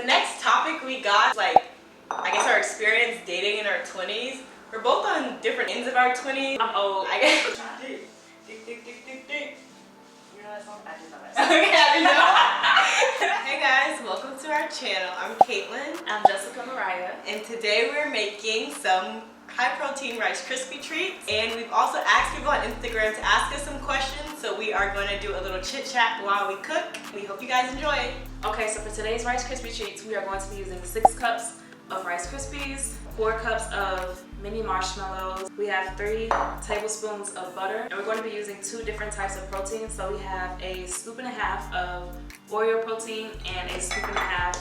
The next topic we got, like, I guess our experience dating in our 20s. We're both on different ends of our 20s. I'm old, I guess. You know that song? I do know that song. Okay, I know. Hey guys, welcome to our channel. I'm Caitlin. I'm Jessica Mariah. And today we're making some high-protein Rice Krispie treats. And we've also asked people on Instagram to ask us some questions. So we are going to do a little chit-chat while we cook. We hope you guys enjoy. Okay, so for today's Rice Krispie treats, we are going to be using 6 cups of Rice Krispies, 4 cups of mini marshmallows. We have 3 tablespoons of butter, and we're going to be using 2 different types of protein. So we have a scoop and a half of Oreo protein and a scoop and a half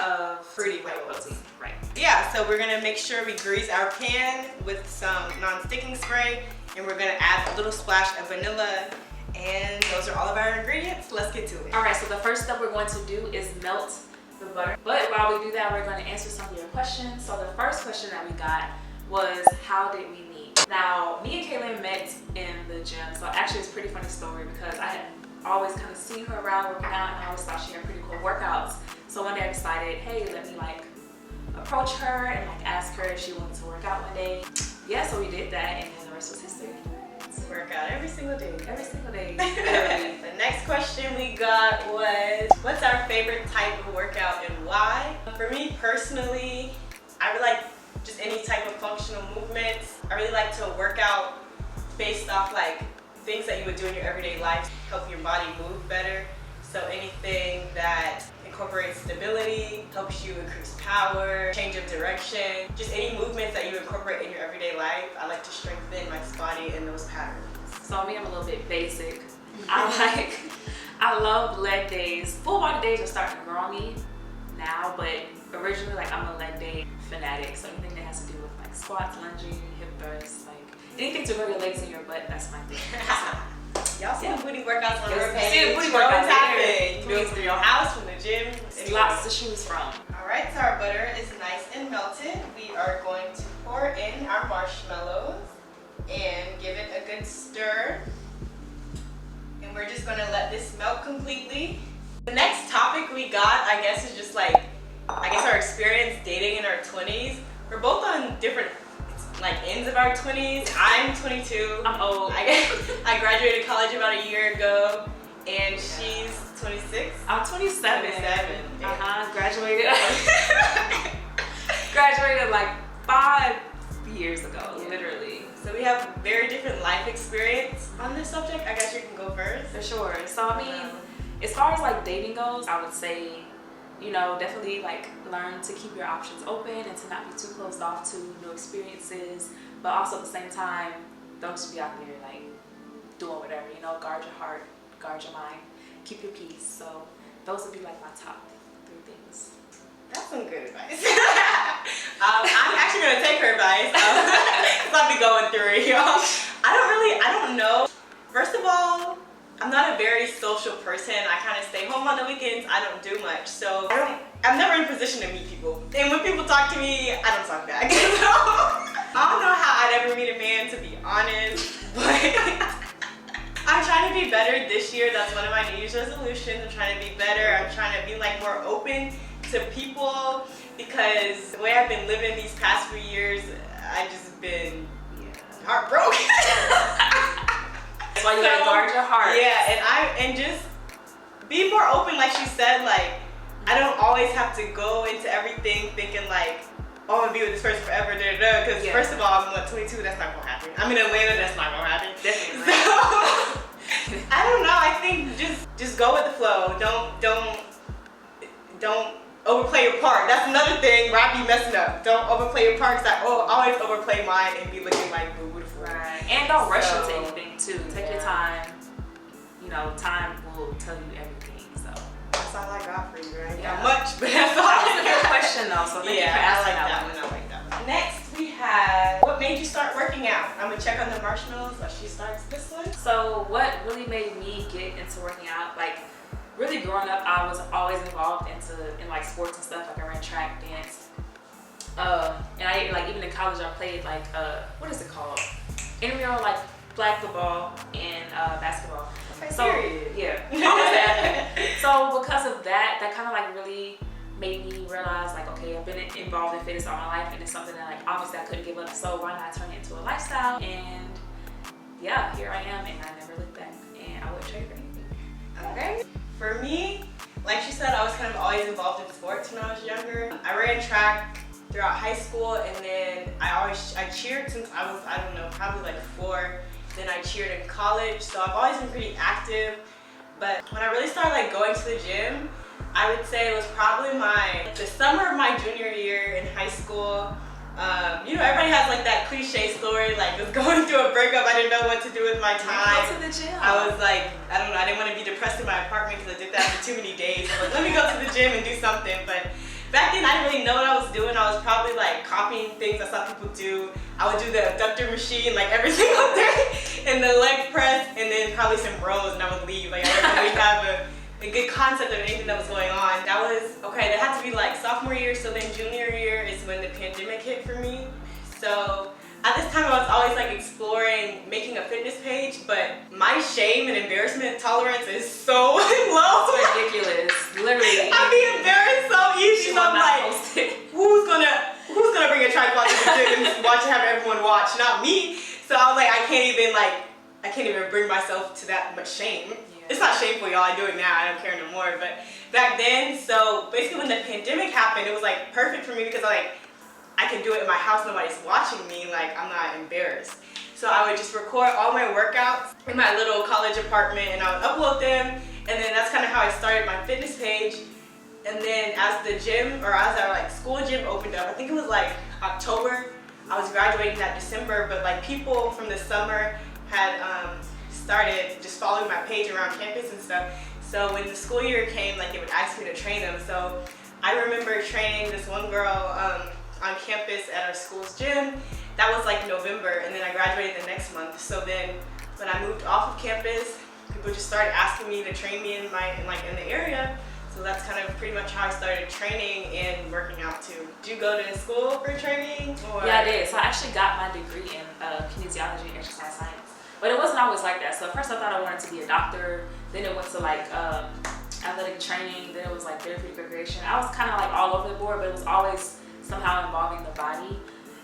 of fruity whey protein. Right. Yeah, so we're gonna make sure we grease our pan with some non-sticking spray, and we're gonna add a little splash of vanilla, and those are all of our ingredients. Let's get to it. All right, so the first step we're going to do is melt the butter. But while we do that, we're going to answer some of your questions. So the first question that we got was, how did we meet? Now, me and Caitlin met in the gym. So actually it's a pretty funny story because I had always kind of seen her around working out, and I always thought she had pretty cool workouts. So one day I decided, hey, let me like approach her and like ask her if she wanted to work out one day. Yeah, so we did that, and then the rest was history. Work out every single day. Every single day. The next question we got was, what's our favorite type of workout and why? For me personally, I really like just any type of functional movements. I really like to work out based off like things that you would do in your everyday life, help your body move better. So anything that incorporates stability, helps you increase power, change of direction, just any movements that you incorporate in your everyday life. I like to strengthen my body in those patterns. So me, I'm a little bit basic. I love leg days. Full body days are starting to grow on me now, but originally like I'm a leg day fanatic. So anything that has to do with like squats, lunging, hip thrusts, like anything to grow your legs in your butt, that's my thing. Y'all see the booty workouts on your page. See the booty workouts happen. You can do it from your house, from the gym. Lots to choose from. Alright, so our butter is nice and melted. We are going to pour in our marshmallows and give it a good stir. And we're just going to let this melt completely. The next topic we got, I guess, is just like, our experience dating in our 20s. We're both on different like ends of our 20s. I'm 22. I'm old. I graduated college about a year ago, and she's 26. I'm 27. 27. Graduated. Graduated like 5 years ago, literally. So we have very different life experience on this subject. I guess you can go first. For sure. So I mean, as far as like dating goes, I would say, you know, definitely like learn to keep your options open and to not be too closed off to new experiences, but also at the same time, don't just be out there like doing whatever, you know, guard your heart, guard your mind, keep your peace. So those would be like my top 3 things. That's some good advice. I'm actually gonna take her advice because I'll be going through it, y'all. I don't know. First of all, I'm not a very social person. I kind of stay home on the weekends. I don't do much. So I'm never in a position to meet people. And when people talk to me, I don't talk back. So I don't know how I'd ever meet a man, to be honest. But I'm trying to be better this year. That's one of my New Year's resolutions. I'm trying to be better. I'm trying to be like more open to people because the way I've been living these past few years, I've just been heartbroken. That's why you gotta guard your heart. Yeah, and just be more open, like she said. Like, I don't always have to go into everything thinking like, oh, I'm gonna be with this person forever, because first of all, I'm 22, that's not gonna happen. I'm in Atlanta, that's not gonna happen. Definitely. So, I don't know, I think just go with the flow. Don't overplay your part. That's another thing where I be messing up. Don't overplay your part, because I always overplay mine and be looking like boo-boo. Right. And don't rush into anything too. Take your time. You know, time will tell you everything. So that's all I got for you. I ain't got much, but that's all. That was a good question though. So thank you for asking that one. I like that one. Next we have, what made you start working out? I'm gonna check on the marshmallows while she starts this one. So what really made me get into working out? Like really growing up, I was always involved in like sports and stuff. Like I ran track, dance. And I like even in college I played like what is it called? Intramural like flag football and basketball. Okay, so period. Yeah. So because of that, that kind of like really made me realize like, okay, I've been involved in fitness all my life, and it's something that like obviously I couldn't give up. So why not turn it into a lifestyle? And yeah, here I am, and I never look back, and I wouldn't trade it for anything. Okay. For me, like she said, I was kind of always involved in sports when I was younger. I ran track throughout high school, and then I cheered since I was, I don't know, probably like 4. Then I cheered in college, so I've always been pretty active. But when I really started like going to the gym, I would say it was probably the summer of my junior year in high school. You know, everybody has like that cliche story, like was going through a breakup, I didn't know what to do with my time. Go to the gym. I was like, I don't know, I didn't want to be depressed in my apartment because I did that for too many days. I was like, let me go to the gym and do something. But back then I didn't really know what I was doing. I was probably like copying things I saw people do. I would do the abductor machine like every single day, and the leg press, and then probably some rows, and I would leave. Like I didn't really have a good concept of anything that was going on. That was, okay, that had to be like sophomore year, so then junior year is when the pandemic hit for me. So at this time I was always like exploring making a fitness page, but my shame and embarrassment tolerance is so low. It's ridiculous, literally. I'd be embarrassed so easy, so I'm like, who's gonna bring a tripod to the gym and watch and have everyone watch? Not me. So I was like, I can't even bring myself to that much shame. It's not shameful, y'all. I do it now. I don't care no more. But back then, so basically when the pandemic happened, it was like perfect for me because I could do it in my house. Nobody's watching me. Like I'm not embarrassed. So I would just record all my workouts in my little college apartment, and I would upload them. And then that's kind of how I started my fitness page. And then as our like school gym opened up, I think it was like October. I was graduating that December, but like people from the summer had started just following my page around campus and stuff. So when the school year came, like they would ask me to train them. So I remember training this one girl on campus at our school's gym. That was like November, and then I graduated the next month. So then when I moved off of campus, people just started asking me to train me in the area. So that's kind of pretty much how I started training and working out too. Did you go to school for training? Or? Yeah, I did. So I actually got my degree in kinesiology and exercise science. But it wasn't always like that. So at first I thought I wanted to be a doctor. Then it went to like athletic training. Then it was like therapeutic recreation. I was kind of like all over the board, but it was always somehow involving the body.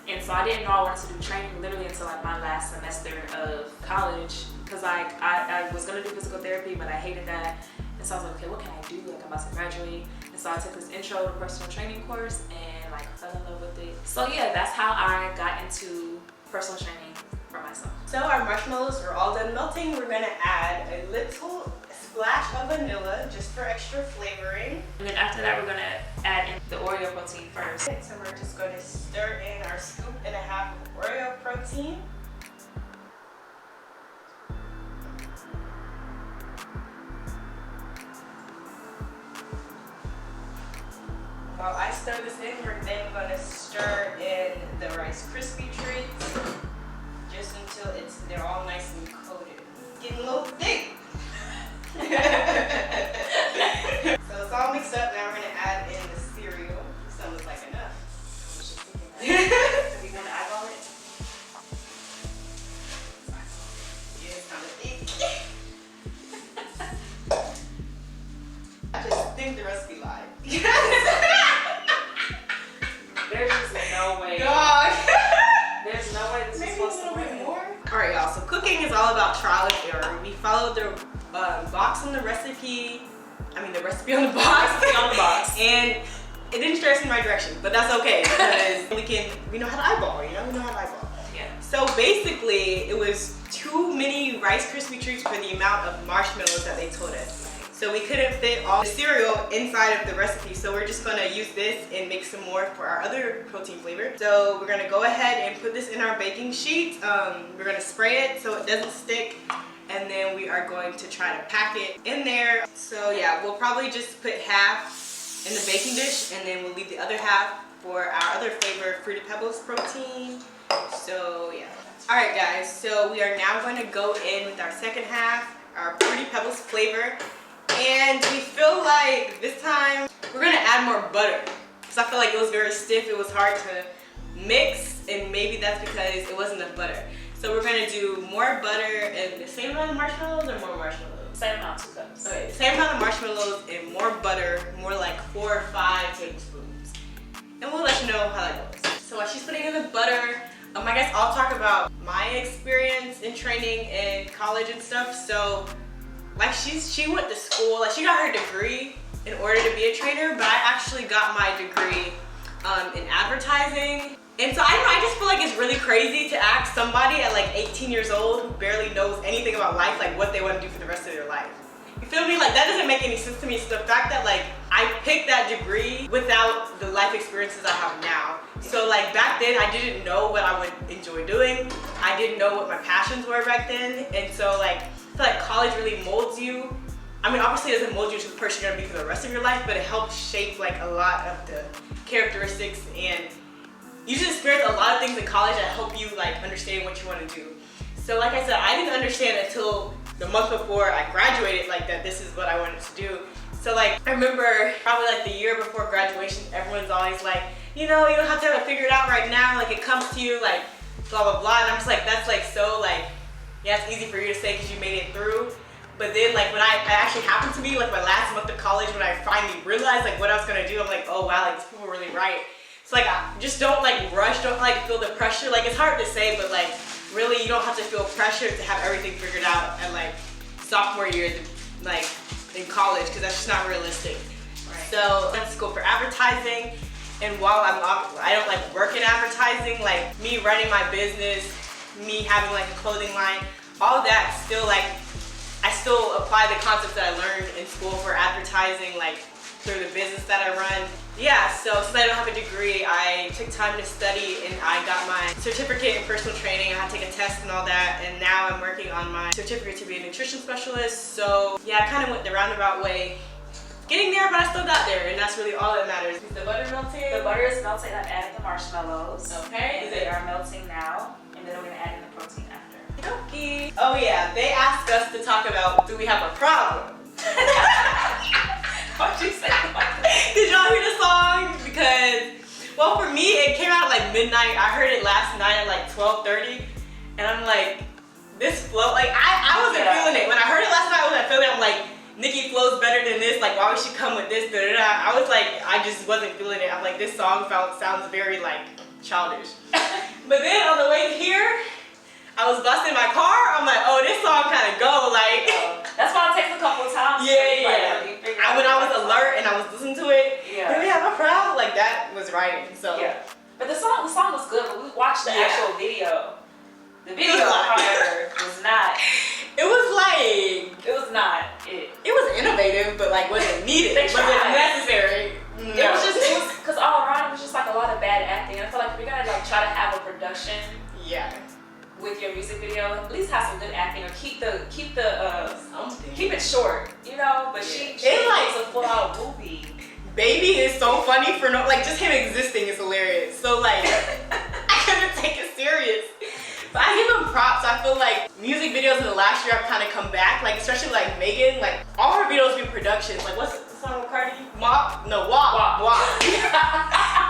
And so I didn't know I wanted to do training literally until like my last semester of college. Because like I was going to do physical therapy, but I hated that. And so I was like, okay, what can I do? Like I'm about to graduate. And so I took this intro to personal training course and like fell in love with it. So yeah, that's how I got into personal training for myself. So our marshmallows are all done melting. We're gonna add a little splash of vanilla just for extra flavoring. And then after that, we're gonna add in the Oreo protein first. So we're just gonna stir in our 1.5 scoops of Oreo protein. While I stir this in, we're then gonna stir in the Rice Krispie treats. Just until they're all nice and coated. It's getting a little thick. So it's all mixed up. Now we're gonna add in the cereal. This sounds like enough. Do you want to eyeball it? Yeah, it's kind of thick. I just think the recipe lied. There's just no way. God. There's no way this is supposed to work. Alright y'all, so cooking is all about trial and error. We followed the box on the recipe, the recipe on the box. And it didn't steer us in the right direction, but that's okay because we know how to eyeball, we know how to eyeball. Yeah. So basically, it was too many Rice Krispie treats for the amount of marshmallows that they told us. So we couldn't fit all the cereal inside of the recipe, so we're just gonna use this and make some more for our other protein flavor. So we're gonna go ahead and put this in our baking sheet. We're gonna spray it so it doesn't stick, and then we are going to try to pack it in there. So yeah, we'll probably just put half in the baking dish, and then we'll leave the other half for our other flavor, Fruity Pebbles protein. So yeah. All right guys, so we are now going to go in with our second half, our Fruity Pebbles flavor. And we feel like this time we're gonna add more butter because I feel like it was very stiff. It was hard to mix, and maybe that's because it wasn't enough butter. So we're gonna do more butter and the same amount of marshmallows or more marshmallows? Same amount, 2 cups. Okay, same amount of marshmallows and more butter, more like 4 or 5 tablespoons. And we'll let you know how that goes. So while she's putting in the butter, I guess I'll talk about my experience in training in college and stuff. So like she went to school, like she got her degree in order to be a trainer, but I actually got my degree in advertising. And so I don't know, I just feel like it's really crazy to ask somebody at like 18 years old who barely knows anything about life, like what they want to do for the rest of their life. You feel me? Like that doesn't make any sense to me. It's the fact that like I picked that degree without the life experiences I have now. So like back then I didn't know what I would enjoy doing. I didn't know what my passions were back then. And so like I feel like college really molds you. I mean, obviously it doesn't mold you to the person you're gonna be for the rest of your life, but it helps shape like a lot of the characteristics, and you just experience a lot of things in college that help you like understand what you want to do. So like I said, I didn't understand until the month before I graduated like that this is what I wanted to do. So like I remember probably like the year before graduation, everyone's always like, you know, you don't have to have it figured out right now, like it comes to you, like blah blah blah. And I'm just like, that's like so like, yeah, it's easy for you to say because you made it through. But then like when I actually happened to me like my last month of college, when I finally realized like what I was gonna do, I'm like, oh wow, like these people were really right. So like just don't like rush, don't like feel the pressure. Like it's hard to say, but like really you don't have to feel pressure to have everything figured out at like sophomore year, like in college, because that's just not realistic. Right. So let's go for advertising. And while I don't like work in advertising, like me running my business, me having like a clothing line, all that still like I still apply the concepts that I learned in school for advertising, like through the business that I run. Yeah, so since I don't have a degree, I took time to study and I got my certificate in personal training. I had to take a test and all that, and now I'm working on my certificate to be a nutrition specialist. So yeah, I kind of went the roundabout way getting there, but I still got there, and that's really all that matters. Is the butter melting? The butter is melting. I've added the marshmallows. Okay. They are melting now, and then we're gonna add in the protein after. Okay. Oh yeah, they asked us to talk about, do we have a problem? What'd you say? Did y'all hear the song? Because, well, for me, it came out at like midnight. I heard it last night at like 12:30, and I'm like, this flow, like I wasn't feeling it. When I heard it last night, I wasn't feeling it. I'm like, Nikki flows better than this. Like, why would she come with this? Da, da, da. I was like, I just wasn't feeling it. I'm like, this song sounds very like childish. But then on the way here, I was busting my car. I'm like, oh, this song kind of go like. That's why it takes a couple of times. Yeah. When I was alert and I was listening to it, yeah. Do we have a crowd? Like that was writing. So yeah. But the song was good. But we watched the actual video. The video, however, was not. It was like. It was not it. It was innovative, but like was it needed? Was it necessary? No. It was because all around it was just like a lot of bad acting. I feel like if you're gonna like try to have a production. Yeah. With your music video, at least have some good acting, or keep it short, you know. But she likes a full out movie. Baby is so funny for no, like just him existing is hilarious. So like I couldn't take it serious. But I give him props. I feel like music videos in the last year have kind of come back, like especially like Megan, like all her videos be productions. Like what's the song with Cardi? Walk.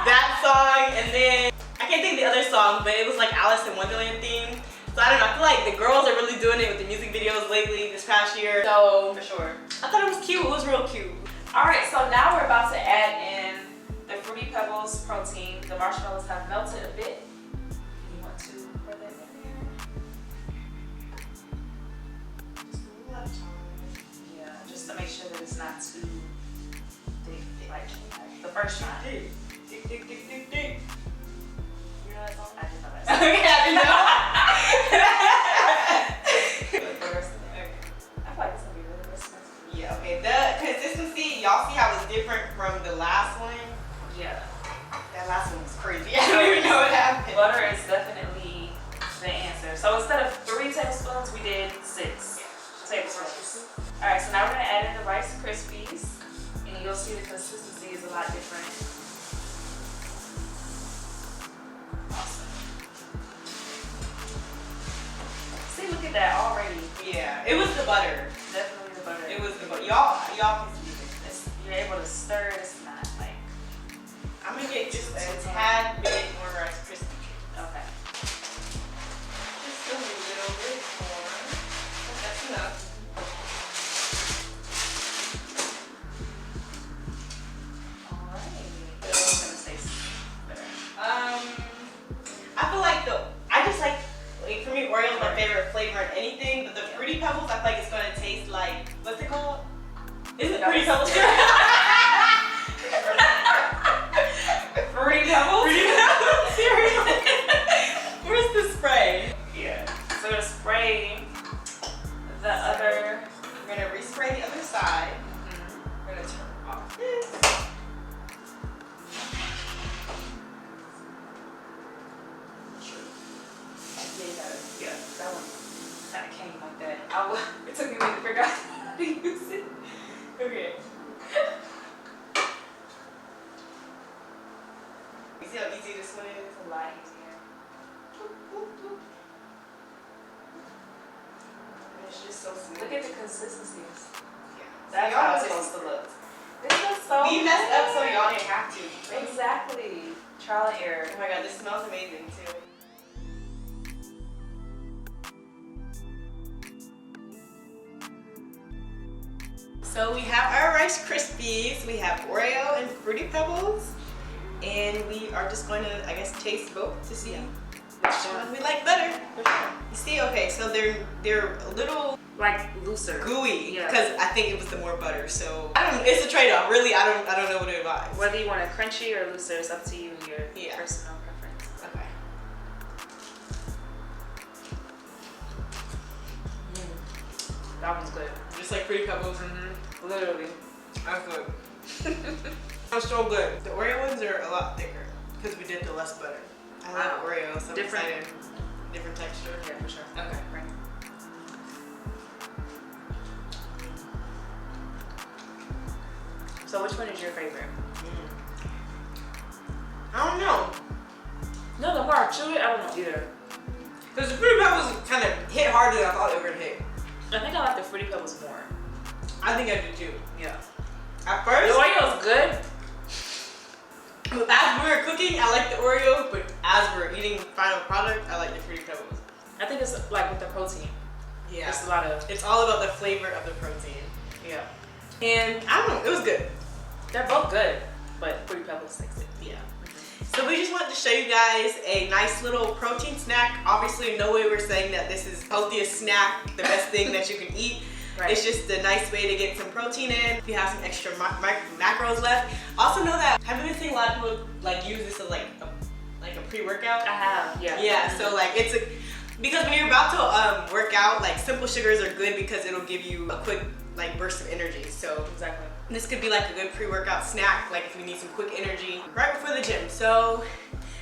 That song, and then I can't think of the other song, but it was like Alice in Wonderland theme. So I don't know, I feel like the girls are really doing it with the music videos lately this past year. So for sure. I thought it was cute, it was real cute. Alright, so now we're about to add in the Fruity Pebbles protein. The marshmallows have melted a bit. You want to pour that in there? Just a little time. Yeah, just to make sure that it's not too thick, like the first time. Thick. You know that song? I didn't know that song. Okay, I didn't know. Yeah, okay. The consistency, y'all see how it's different from the last one? Yeah. That last one was crazy. I don't even know what happened. Butter is definitely the answer. So instead of 3 tablespoons, we did 6 tablespoons. Alright, so now we're gonna add in the Rice Krispies, and you'll see the consistency is a lot different. Awesome. See, look at that already. Yeah, it was the butter. Definitely the butter. It was the butter. Y'all can see this. You're able to stir it. It's not like. I'm gonna get just a tad bit more Rice Krispie treats. Okay. Just a Pebbles. Fruity Pebbles. Fruity Pebbles? Fruity Pebbles cereal. Where's the spray? Yeah. So we're gonna spray the other. We're gonna respray the other side. We're gonna turn off this. Yeah, that one kind of came like that. It took me a minute to figure out how to use it. Okay. You see how easy this one is? It's a lot easier. And it's just so smooth. Look at the consistencies. Yeah. That's y'all how know it's this supposed is- to look. This is so We messed up so good. y'all didn't have to. Exactly. Trial and error. Oh my god, this smells amazing too. So we have our Rice Krispies, we have Oreo and Fruity Pebbles, and we are just going to, I guess, taste both to see which one we like better. You see, okay, so they're a little Like looser. gooey Yeah. because I think it was the more butter. So I don't. It's a trade-off. Really, I don't know what to advise. Whether you want it crunchy or looser, it's up to you and your Yeah. personal preference. Okay. That one's good. Just like Fruity Pebbles. Literally. That's good. That's so good. The Oreo ones are a lot thicker because we did the less butter. I love Wow. Oreo, so I'm Different. excited. Different texture. Yeah, for sure. Okay. Right. So which one is your favorite? I don't know. No, the more I chew it, I don't know either. Because the Fruity Pebbles kind of hit harder than I thought they were going to hit. I think I like the Fruity Pebbles more. I think I do too. Yeah. At The first, Oreo's good. as we were cooking, I like the Oreo, but as we're eating the final product, I like the Fruity Pebbles. I think it's like with the protein. Yeah. It's a lot of, It's all about the flavor of the protein. yeah. And I don't know, it was good. They're both good, but Fruity Pebbles takes it. Yeah. So we just wanted to show you guys a nice little protein snack. Obviously, in no way we're saying that this is healthiest snack, the best thing that you can eat. Right. It's just a nice way to get some protein in. If you have some extra macros left. Also know that, have you been seeing a lot of people like use this as like a pre-workout? I have, yeah. Yeah, so like it's because when you're about to work out, like simple sugars are good because it'll give you a quick like burst of energy. So Exactly. this could be like a good pre-workout snack, like if you need some quick energy right before the gym. So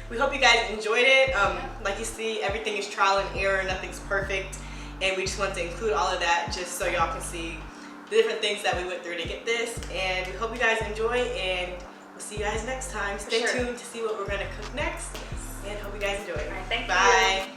we hope you guys enjoyed it. Like you see, everything is trial and error, nothing's perfect. And we just want to include all of that just so y'all can see the different things that we went through to get this. And we hope you guys enjoy, and we'll see you guys next time. Stay sure. tuned to see what we're gonna cook next. And hope you guys enjoy. All right, thank you. Bye.